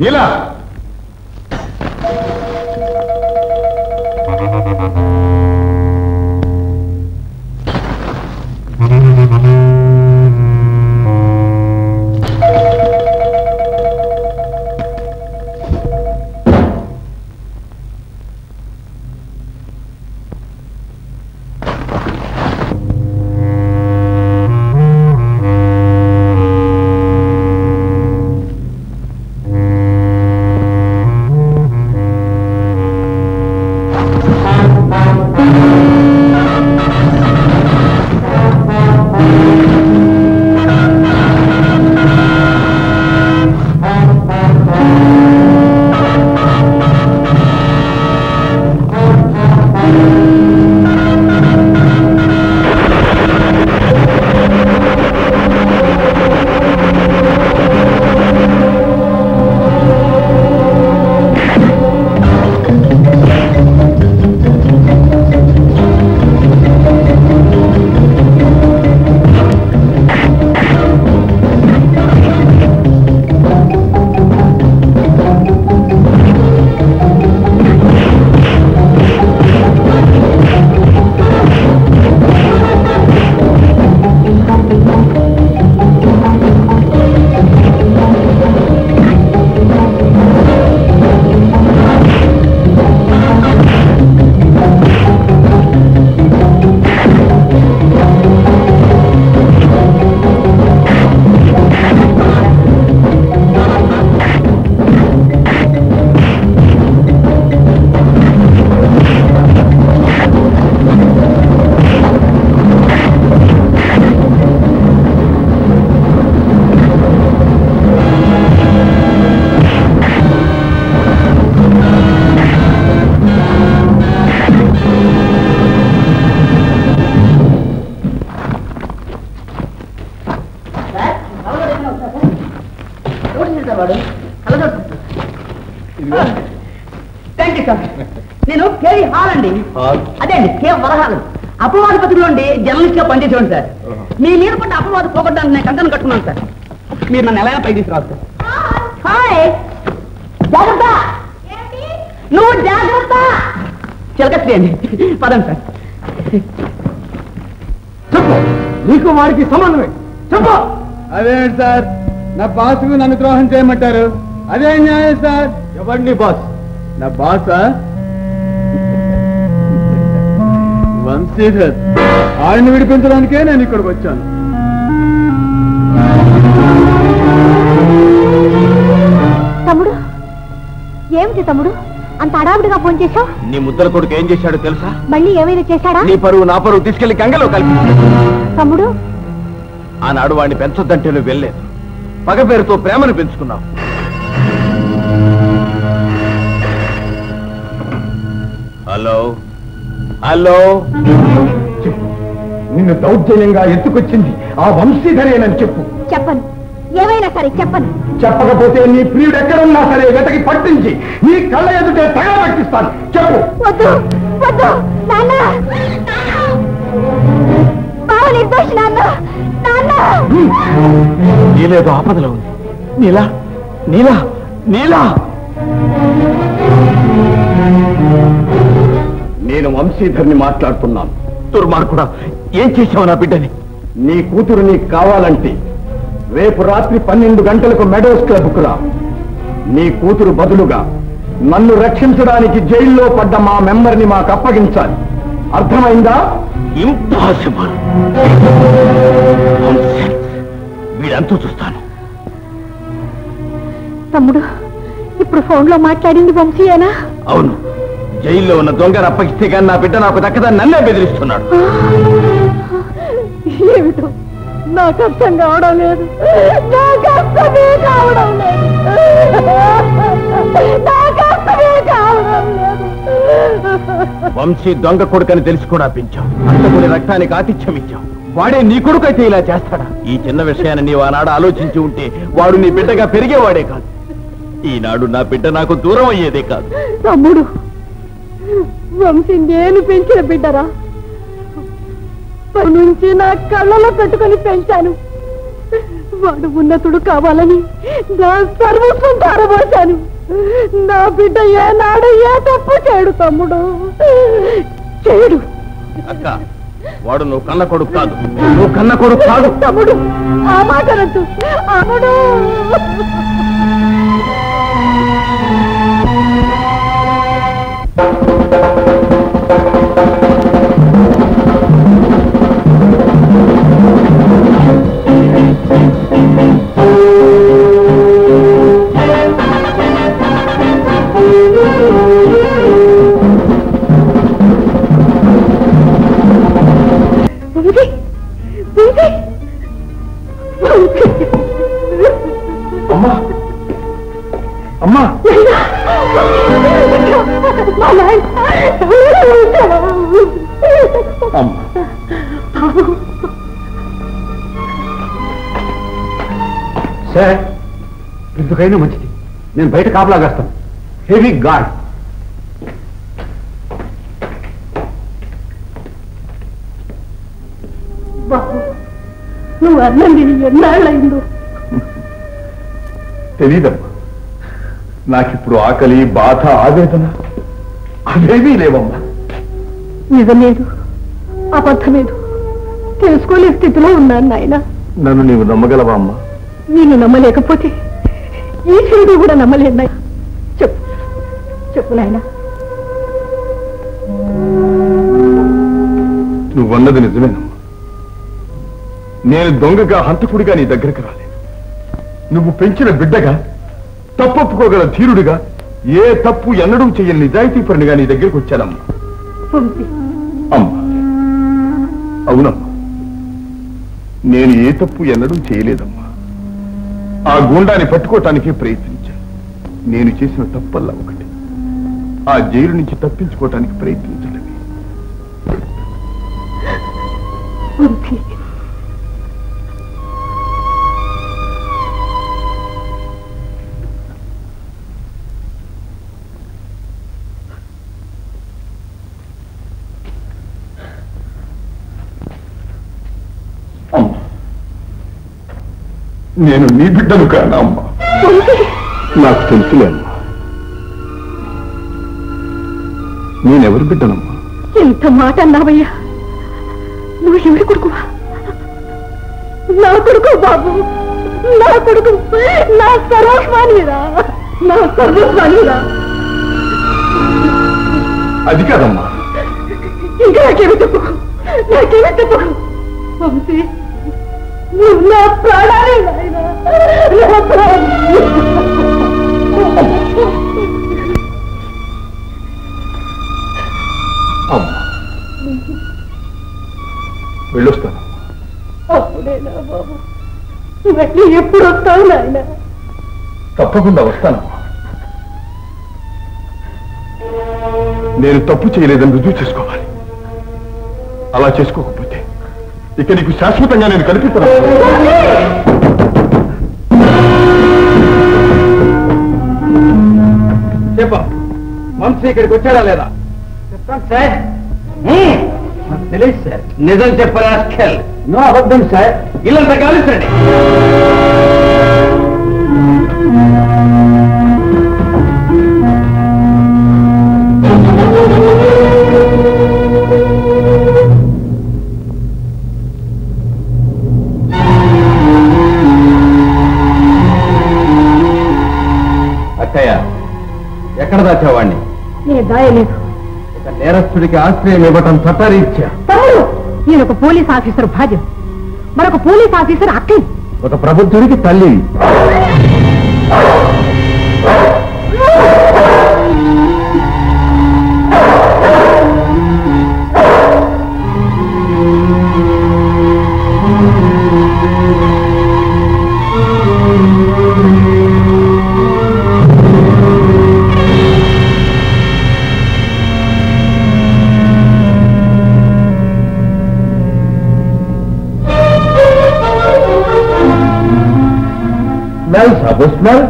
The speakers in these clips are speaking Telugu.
నీలా నేను కేవీ హాల్ అండి. అదే అండి కే వరహాలు అపవాద పత్రికలో జర్నలిస్ట్ గా పనిచేసేవాడు సార్. మీ మీద పడ్డ అపవాద పోగొట్టడానికి నేను కంకణం కట్టుకున్నాను సార్. మీరు నన్ను ఎలా పై తీసుకురావచ్చు సార్. హాయ్ జాగ్రత్త, నువ్వు జాగ్రత్త. చిలకశ్రీ అండి, పదండి సార్. చెప్పు, నీకు వాడికి సంబంధమే చెప్పు. అదేంటి సార్, నా బాసుకు నన్ను ద్రోహం చేయమంటారు? అదే న్యాయం సార్. ఎవరిని బాస్? నా బాసా వంశీధర్. ఆయన్ని విడిపించడానికే నేను ఇక్కడికి వచ్చాను. తమ్ముడు, ఏమిటి తమ్ముడు అంత అడావిడిగా ఫోన్ చేశావు? నీ ముద్దల కొడుకు ఏం చేశాడో తెలుసా? మళ్ళీ ఏమైనా చేశాడా? నీ పరువు నా పరువు తీసుకెళ్లి గంగలో కలిపి. తమ్ముడు, ఆనాడు వాడిని పెంచొద్దంటే నువ్వు వెళ్ళలేదు. పగ పేరుతో ప్రేమను పెంచుకున్నావు. హలో హలో, నిన్ను దౌర్జన్యంగా ఎత్తుకొచ్చింది ఆ వంశీధరేనని చెప్పు. చెప్పను, ఏమైనా సరే చెప్పను. చెప్పకపోతే నీ ప్రియుడు ఎక్కడున్నా సరే వెతకి పట్టించి నీ కళ్ళ ఎదుటే తగలబెట్టిస్తాను. చెప్పు. వద్దు వద్దు నాన్న, బావ నిర్దోషి నాన్న. నాన్న నీలేదో ఆపదలో ఉంది. నీలా నీలా నీలా. నేను వంశీధర్ని మాట్లాడుతున్నాను. దుర్మార్గుడా, ఏం చేశావు నా బిడ్డని? నీ కూతురు నీకు కావాలంటే రేపు రాత్రి 12 గంటలకు మెడోస్ క్లబ్కు రా. నీ కూతురు బదులుగా నన్ను రక్షించడానికి జైల్లో పడ్డ మా మెంబర్ని మాకు అప్పగించాలి. అర్థమైందా? ఇంపాసిబుల్. వీడంతా చూస్తాను. తమ్ముడు, ఇప్పుడు ఫోన్ లో మాట్లాడింది వంశీయేనా? అవును. జైల్లో ఉన్న దొంగను అప్పగిస్తే కానీ నా బిడ్డ నాకు దక్కదని నన్నే బెదిరిస్తున్నాడు. ఏమిటో నాకు అర్థం కావడం లేదు. నాకు అర్థమే కావడం లేదు. నాకు అర్థమే కావడం లేదు. వంశీ దొంగ కొడుకని తెలిసి కూడా పెంచావు. అంతకుడి రక్తానికి ఆతిథ్యం ఇచ్చావు. వాడే నీ కొడుకైతే ఇలా చేస్తాడా? ఈ చిన్న విషయాన్ని నీవు ఆనాడు ఆలోచించి ఉంటే వాడు నీ బిడ్డగా పెరిగేవాడే కాదు. ఈనాడు నా బిడ్డ నాకు దూరం అయ్యేదే కాదు. తమ్ముడు, వంశీ నేను పెంచిన బిడ్డరా. నుంచి నా కళ్ళలో పెట్టుకుని పెంచాను. వాడు ఉన్నతుడు కావాలని నా సర్వస్వం ధారపోశాను. నా బిడ్డ ఏనాడు ఏ తప్పు చేయడు తమ్ముడు, చేయడు. అక్క, వాడు నువ్వు కన్న కొడుకు కాదు, నువ్వు కన్న కొడుకు కాదు. తమ్ముడు ఆ మాట రద్దు. తమ్ముడు అమ్మా అమ్మా సార్, ఎందుకైనా మంచిది, నేను బయట కాపలాగాస్తాను. Heavy God. బాబు, నువ్వు అన్నంది ఎన్నాళ్ళయిందో తెలీదమ్మా. నాకిప్పుడు ఆకలి, బాధ, ఆవేదన అవేమీ లేవమ్మా. నిజమేదు, అబద్ధమేదు తెలుసుకోలే స్థితిలో ఉన్నాను నాయన. నన్ను నీవు నమ్మగలవా అమ్మా? నేను నమ్మలేకపోతే ఈశ్వరుడు కూడా నమ్మలేదు నాయన. చెప్పు చెప్పు నాయన. నువ్వన్నది నిజమేనమ్మా. నేను దొంగగా, హంతకుడిగా నీ దగ్గరికి రాలేదు. నువ్వు పెంచిన బిడ్డగా, తప్పొప్పుకోగల ధీరుడిగా, ఏ తప్పు ఎన్నడూ చెయ్యని నిజాయితీపరునిగా నీ దగ్గరికి వచ్చానమ్మా. అమ్మా, అవునమ్మా, నేను ఏ తప్పు ఎన్నడూ చేయలేదమ్మా. ఆ గూండాన్ని పట్టుకోవటానికే ప్రయత్నించాను. నేను చేసిన తప్పల్లా ఒకటి, ఆ జైలు నుంచి తప్పించుకోవటానికి ప్రయత్నించడమే. నేను నీ బిడ్డను కానా అమ్మా? నాకు తెలుసులే అమ్మా. నేనెవరి బిడ్డనమ్మా? ఎంత మాట అన్నావయ్యా. నువ్వు ఎవరి కొడుకువా? నా కొడుకు బాబు, నా కొడుకు, నా సర్వస్వానిరా, నా సర్వస్వానిరా. అది కాదమ్మా. ఇంకా నాకేమి చెప్పు, నాకేమి చెప్పు. వంశీ, నువ్వు నా ప్రాణాలే నాయనా, నా ప్రాణాలు. అమ్మా, వెళ్ళొస్తాను. అప్పుడేనా బాబు, మళ్ళీ ఎప్పుడు వస్తావు నాయన? తప్పకుండా వస్తానమ్మా. నేను తప్పు చేయలేదని రుజువు చేసుకోవాలి. అలా చేసుకోకపోతే ఇక నీకు శాశ్వతంగా నేను కనిపిస్తాను. చెప్ప, వంశీ ఇక్కడికి వచ్చాడా లేదా? చెప్తాను సార్. తెలియదు సార్. నిజం చెప్పరా? నో, అబద్ధం సార్. ఇల్లంతా కాలించండి. అక్కయ్య, ఎక్కడ దాచావాణ్ణి? నేను దాయలేదు. ఒక నేరస్తుడికి ఆశ్రయం ఇవ్వటం చట్టరీత్యా. తమ్ముడు, నేను ఒక పోలీస్ ఆఫీసర్ భార్య, మరొక పోలీస్ ఆఫీసర్ అక్కయ్య. ఒక ప్రబుద్ధుడికి తల్లి. Smell, Sabu, smell.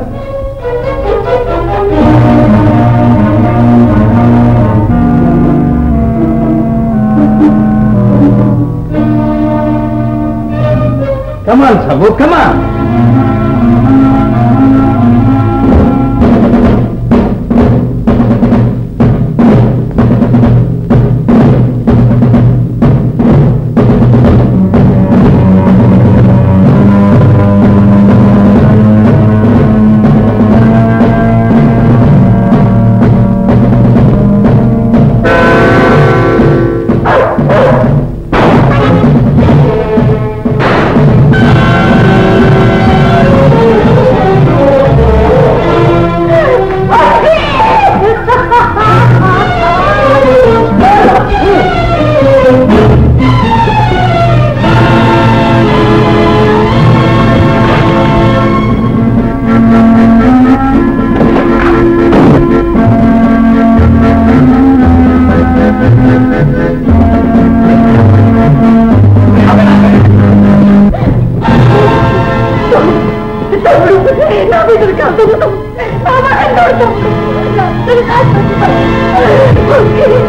కమాన్ సబు కమాన్. Okay.